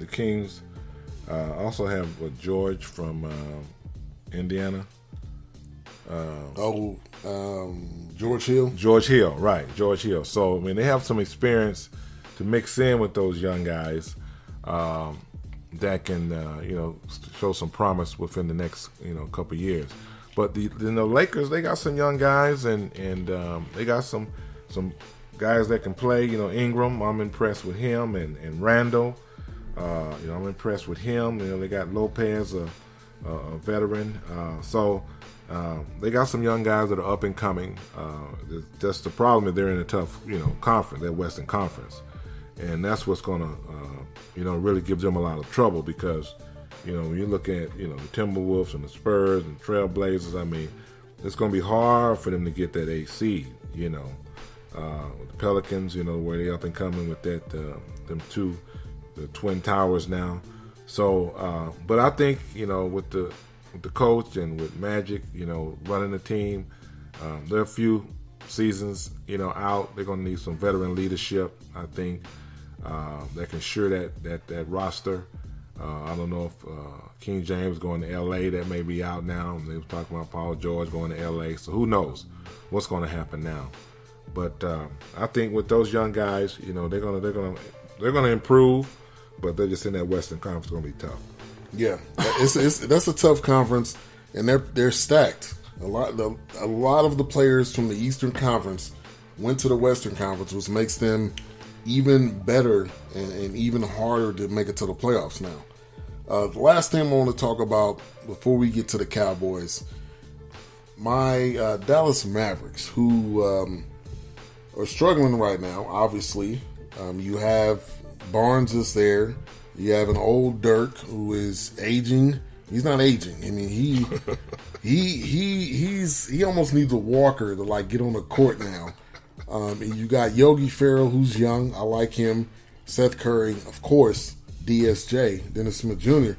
the Kings also have George from Indiana. George Hill. George Hill, right? George Hill. So I mean, they have some experience to mix in with those young guys that can show some promise within the next couple of years. But the Lakers, they got some young guys and they got some guys that can play. Ingram, I'm impressed with him, and Randall, I'm impressed with him. They got Lopez, a veteran. So they got some young guys that are up and coming. That's the problem, is they're in a tough conference, that Western Conference, and that's what's going to really give them a lot of trouble, because when you look at the Timberwolves and the Spurs and Trailblazers, I mean, it's going to be hard for them to get that 8th seed. The Pelicans, where they up and coming with that them two, the Twin Towers now. So, but I think with the coach and with Magic, running the team, there are a few seasons out. They're going to need some veteran leadership, I think, that can ensure that roster. I don't know if King James going to L.A., that may be out now. They were talking about Paul George going to L.A., so who knows what's going to happen now. But I think with those young guys, they're gonna improve, but they're just in that Western Conference, going to be tough. Yeah, that's a tough conference, and they're stacked. A lot of the players from the Eastern Conference went to the Western Conference, which makes them even better and even harder to make it to the playoffs now. The last thing I want to talk about before we get to the Cowboys, my Dallas Mavericks, who are struggling right now, obviously. You have Barnes is there. You have an old Dirk who is aging. He's not aging. I mean, he almost needs a walker to get on the court now. And you got Yogi Ferrell, who's young. I like him. Seth Curry, of course. DSJ, Dennis Smith Jr.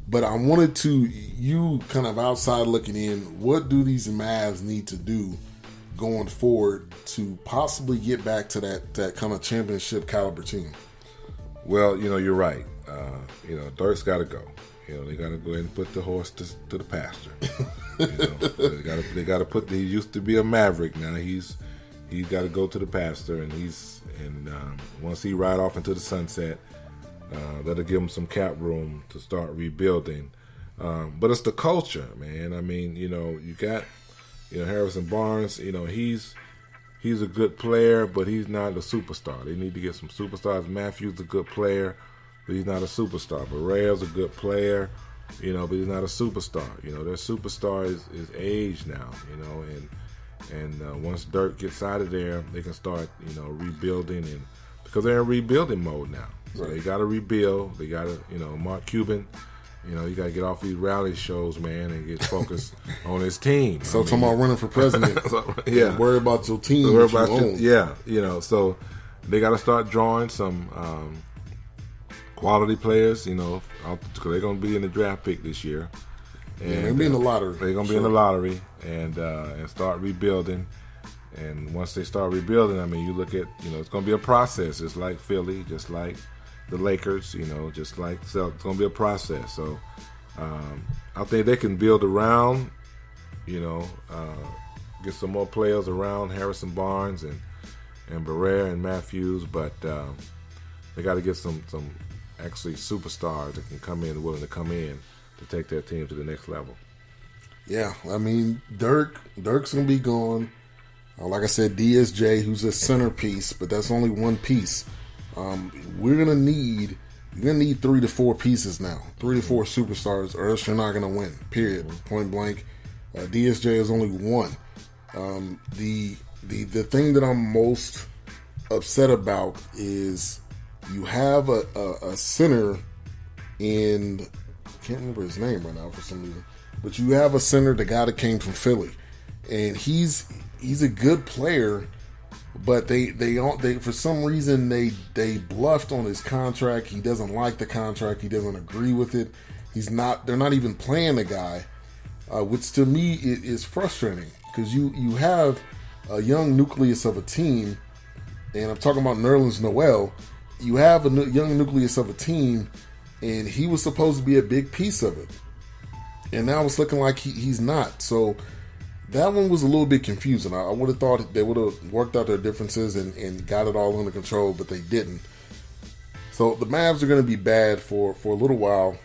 But I wanted you kind of outside looking in, what do these Mavs need to do going forward to possibly get back to that kind of championship caliber team? Well, you're right. Dirk's got to go. They got to go ahead and put the horse to the pasture. They got to put. He used to be a Maverick. Now he's got to go to the pasture, and once he ride off into the sunset, that'll give him some cap room to start rebuilding. But it's the culture, man. I mean, you got Harrison Barnes. He's a good player, but he's not a superstar. They need to get some superstars. Matthews a good player, but he's not a superstar. Barrea's a good player, but he's not a superstar. Their superstar is age now, and once Dirk gets out of there, they can start, rebuilding, and because they're in rebuilding mode now. So They got to rebuild. They got to, Mark Cuban, you got to get off these rally shows, man, and get focused on his team. So talking about running for president. Yeah. Worry about your team. So they got to start drawing some quality players, because they're going to be in the draft pick this year. And they're going to be in the lottery. They're going to be in the lottery and start rebuilding. And once they start rebuilding, I mean, you look at, it's going to be a process, just like Philly, just like the Lakers, just like it's going to be a process. So I think they can build around, get some more players around Harrison Barnes and Barrera and Matthews, but they got to get some actually superstars that can come in, willing to come in to take their team to the next level. Yeah, I mean, Dirk's going to be gone. Like I said, DSJ, who's a centerpiece, but that's only one piece. You're gonna need 3 to 4 pieces now, 3 to 4 superstars, or else you're not gonna win. Period. Point blank. DSJ is only one. The thing that I'm most upset about is you have a center in, I can't remember his name right now for some reason, but you have a center, the guy that came from Philly, and he's a good player. But they for some reason they bluffed on his contract. He doesn't like the contract. He doesn't agree with it. They're not even playing the guy, which to me is frustrating, because you have a young nucleus of a team, and I'm talking about Nerlens Noel. You have a young nucleus of a team, and he was supposed to be a big piece of it. And now it's looking like he's not. So that one was a little bit confusing. I would have thought they would have worked out their differences and got it all under control, but they didn't. So the Mavs are going to be bad for a little while.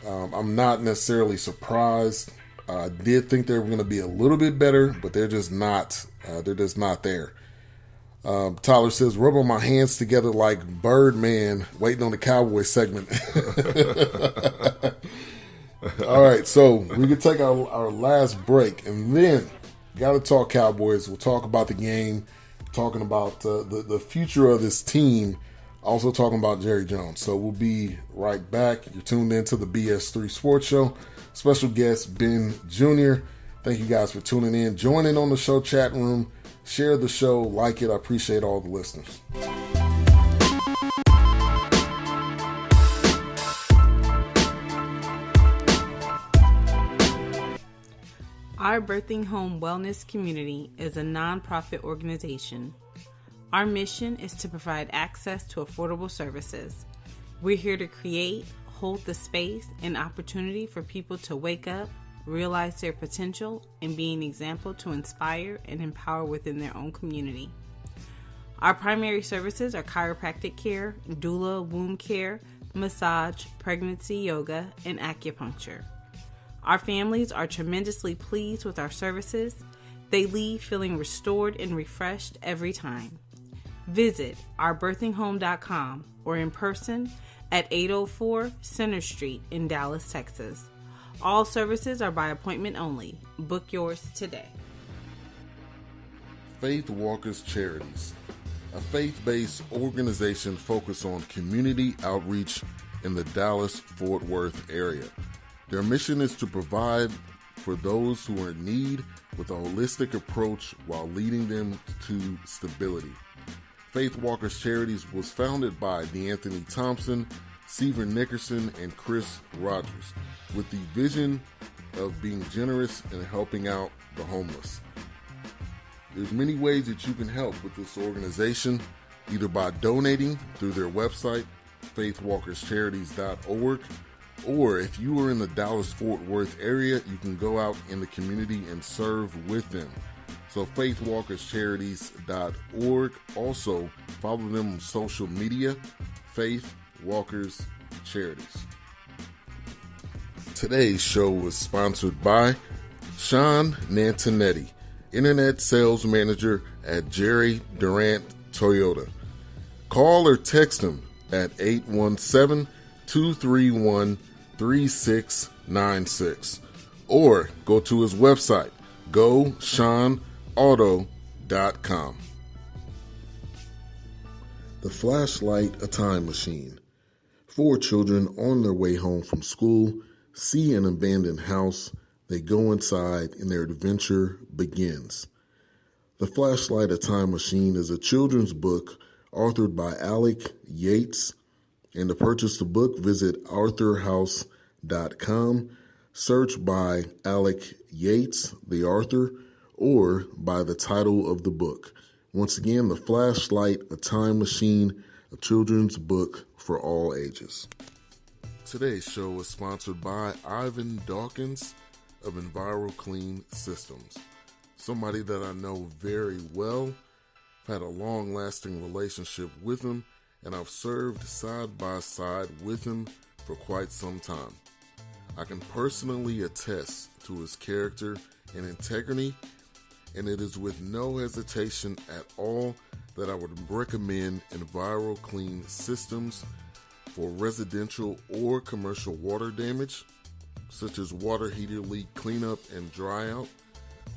I'm not necessarily surprised. I did think they were going to be a little bit better, but they're just not. They're just not there. Tyler says, rubbing my hands together like Birdman, waiting on the Cowboys segment. All right, so we can take our last break, and then got to talk Cowboys. We'll talk about the game, talking about the future of this team, also talking about Jerry Jones. So we'll be right back. You're tuned in to the BS3 Sports Show. Special guest, Ben Jr. Thank you guys for tuning in. Join in on the show chat room. Share the show. Like it. I appreciate all the listeners. Our Birthing Home Wellness Community is a nonprofit organization. Our mission is to provide access to affordable services. We're here to create, hold the space, and opportunity for people to wake up, realize their potential, and be an example to inspire and empower within their own community. Our primary services are chiropractic care, doula, womb care, massage, pregnancy yoga, and acupuncture. Our families are tremendously pleased with our services. They leave feeling restored and refreshed every time. Visit ourbirthinghome.com or in person at 804 Center Street in Dallas, Texas. All services are by appointment only. Book yours today. Faith Walkers Charities, a faith-based organization focused on community outreach in the Dallas-Fort Worth area. Their mission is to provide for those who are in need with a holistic approach while leading them to stability. Faith Walkers Charities was founded by DeAnthony Thompson, Seaver Nickerson, and Chris Rogers, with the vision of being generous and helping out the homeless. There's many ways that you can help with this organization, either by donating through their website, faithwalkerscharities.org, or if you are in the Dallas-Fort Worth area, you can go out in the community and serve with them. So faithwalkerscharities.org. Also, follow them on social media, Faith Walkers Charities. Today's show was sponsored by Shawn Nataneti, Internet Sales Manager at Jerry Durant Toyota. Call or text him at 817-231-3696 or go to his website, GoShawnAuto.com. The Flashlight, a Time Machine. 4 children on their way home from school see an abandoned house. They go inside and their adventure begins. The Flashlight, a Time Machine is a children's book authored by Alec, Yates. And to purchase the book, visit arthurhouse.com, search by Alec Yates, the author, or by the title of the book. Once again, The Flashlight, a Time Machine, a children's book for all ages. Today's show is sponsored by Ivan Dawkins of ENVIROCLEAN Systems, somebody that I know very well. I've had a long-lasting relationship with him, and I've served side by side with him for quite some time. I can personally attest to his character and integrity, and it is with no hesitation at all that I would recommend ENVIROCLEAN Systems for residential or commercial water damage, such as water heater leak cleanup and dry out,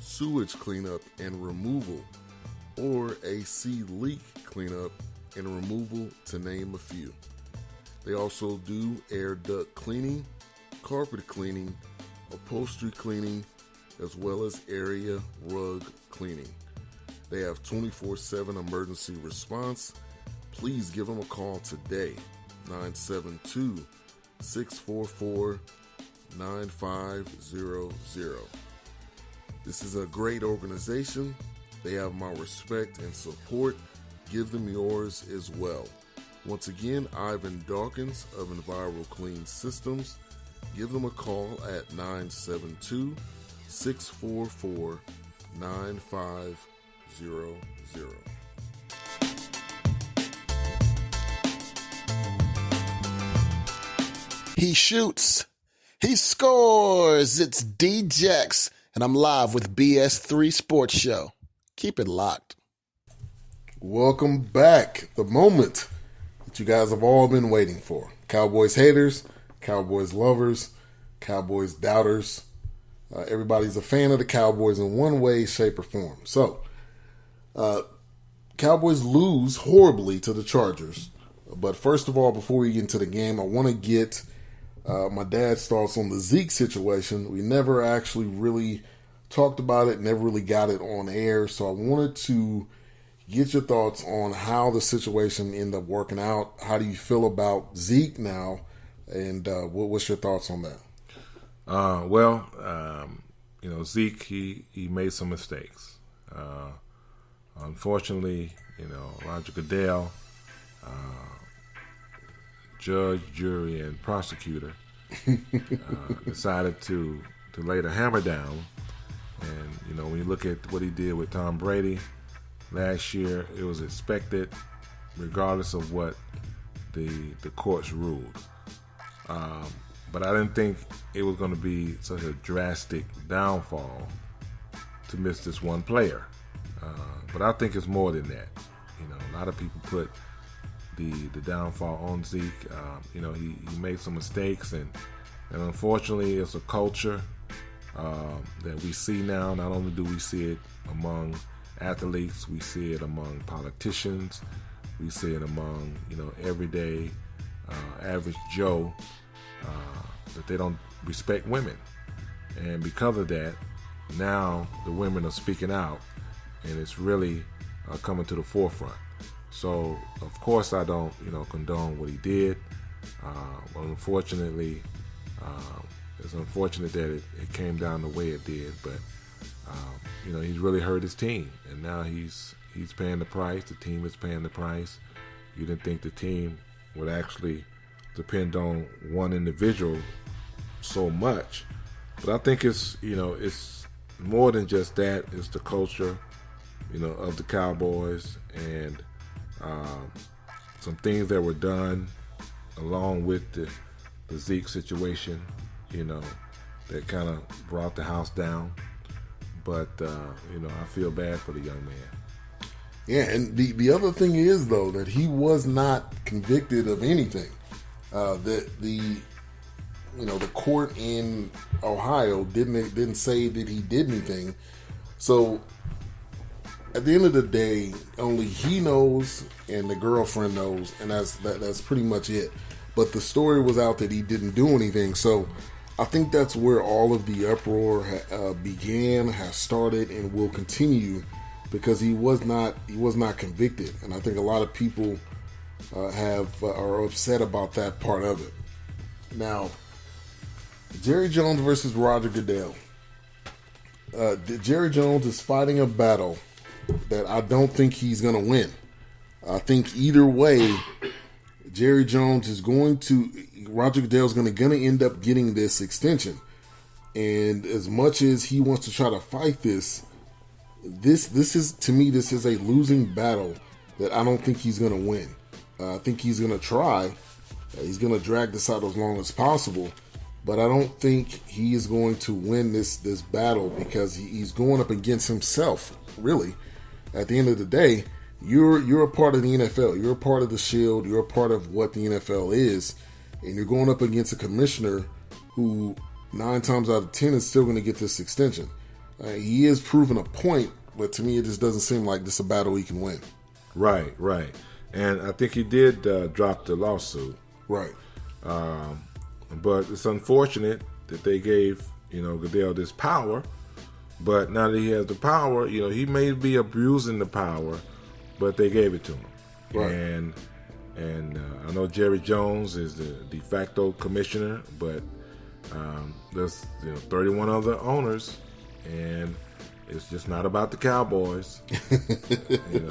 sewage cleanup and removal, or AC leak cleanup and removal, to name a few. They also do air duct cleaning, carpet cleaning, upholstery cleaning, as well as area rug cleaning. They have 24/7 emergency response. Please give them a call today, 972-644-9500. This is a great organization. They have my respect and support. Give them yours as well. Once again, Ivan Dawkins of ENVIROCLEAN Systems. Give them a call at 972-644-9500. He shoots. He scores. It's D-Jax, and I'm live with BS3 Sports Show. Keep it locked. Welcome back. The moment that you guys have all been waiting for. Cowboys haters, Cowboys lovers, Cowboys doubters. Everybody's a fan of the Cowboys in one way, shape, or form. So, Cowboys lose horribly to the Chargers. But first of all, before we get into the game, I want to get my dad's thoughts on the Zeke situation. We never actually really talked about it, never really got it on air. So I wanted to get your thoughts on how the situation ended up working out. How do you feel about Zeke now? And what's your thoughts on that? Zeke, he made some mistakes. Unfortunately, Roger Goodell, judge, jury, and prosecutor decided to lay the hammer down. And, when you look at what he did with Tom Brady last year, it was expected regardless of what the courts ruled. But I didn't think it was going to be such a drastic downfall to miss this one player. But I think it's more than that. A lot of people put the downfall on Zeke. He made some mistakes, and unfortunately it's a culture that we see now. Not only do we see it among athletes, we see it among politicians, we see it among everyday average Joe, that they don't respect women. And because of that, now the women are speaking out, and it's really coming to the forefront. So, of course, I don't, condone what he did. But unfortunately, it's unfortunate that it came down the way it did. But, he's really hurt his team. And now he's paying the price. The team is paying the price. You didn't think the team would actually depend on one individual so much. But I think it's more than just that. It's the culture, of the Cowboys, and some things that were done along with the Zeke situation, that kind of brought the house down. But, I feel bad for the young man. Yeah, and the other thing is, though, that he was not convicted of anything. That the court in Ohio didn't say that he did anything. So at the end of the day, only he knows and the girlfriend knows, and that's pretty much it. But the story was out that he didn't do anything. So I think that's where all of the uproar began, has started, and will continue, because he was not convicted, and I think a lot of people are upset about that part of it. Now, Jerry Jones versus Roger Goodell. Jerry Jones is fighting a battle that I don't think he's going to win. I think either way, Roger Goodell is going to end up getting this extension. And as much as he wants to try to fight this is a losing battle that I don't think he's going to win. I think he's going to try. He's going to drag this out as long as possible. But I don't think he is going to win this battle, because he's going up against himself, really. At the end of the day, you're a part of the NFL. You're a part of the Shield. You're a part of what the NFL is. And you're going up against a commissioner who 9 times out of 10 is still going to get this extension. He is proving a point, but to me it just doesn't seem like this is a battle he can win. Right. And I think he did drop the lawsuit. Right. But it's unfortunate that they gave, Goodell this power. But now that he has the power, he may be abusing the power, but they gave it to him. Right. And I know Jerry Jones is the de facto commissioner, but there's 31 other owners, and It's just not about the Cowboys.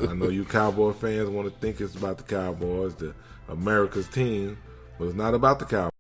I know you Cowboy fans want to think it's about the Cowboys, the America's team, but it's not about the Cowboys.